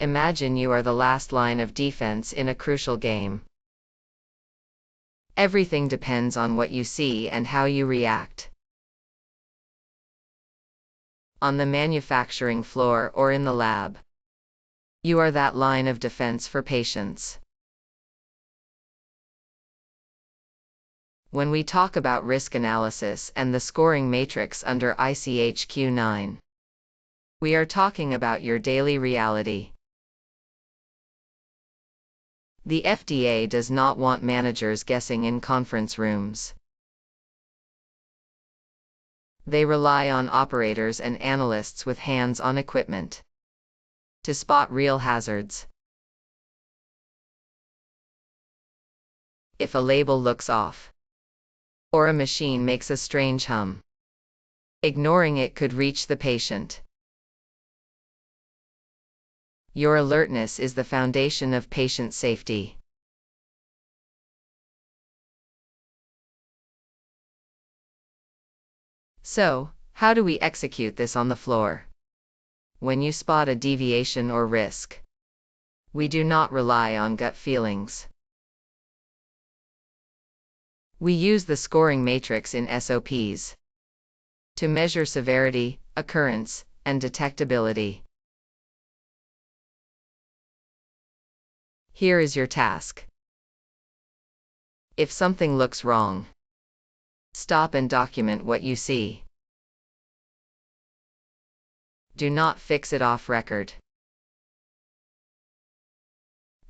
Imagine you are the last line of defense in a crucial game. Everything depends on what you see and how you react. On the manufacturing floor or in the lab, you are that line of defense for patients. When we talk about risk analysis and the scoring matrix under ICH Q9, we are talking about your daily reality. The FDA does not want managers guessing in conference rooms. They rely on operators and analysts with hands-on equipment to spot real hazards. If a label looks off, or a machine makes a strange hum, ignoring it could reach the patient. Your alertness is the foundation of patient safety. So, how do we execute this on the floor? When you spot a deviation or risk, we do not rely on gut feelings. We use the scoring matrix in SOPs to measure severity, occurrence, and detectability. Here is your task. If something looks wrong, stop and document what you see. Do not fix it off record.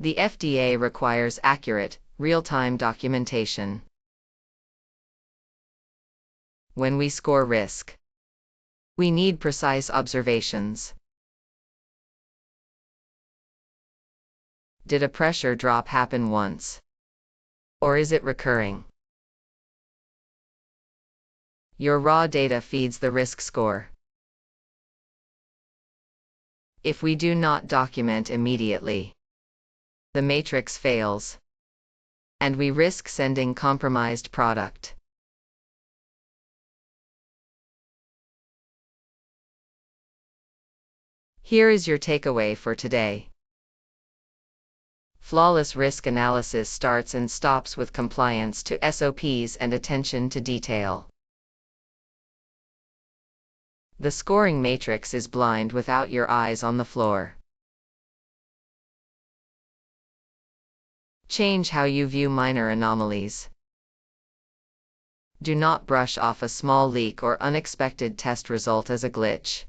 The FDA requires accurate, real-time documentation. When we score risk, we need precise observations. Did a pressure drop happen once? Or is it recurring? Your raw data feeds the risk score. If we do not document immediately, the matrix fails, and we risk sending compromised product. Here is your takeaway for today. Flawless risk analysis starts and stops with compliance to SOPs and attention to detail. The scoring matrix is blind without your eyes on the floor. Change how you view minor anomalies. Do not brush off a small leak or unexpected test result as a glitch.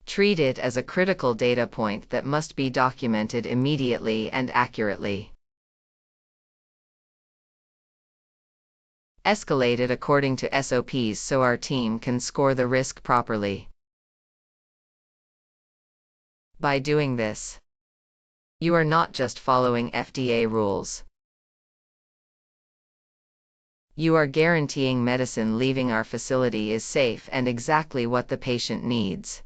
Treat it as a critical data point that must be documented immediately and accurately. Escalate it according to SOPs so our team can score the risk properly. By doing this, you are not just following FDA rules. You are guaranteeing medicine leaving our facility is safe and exactly what the patient needs.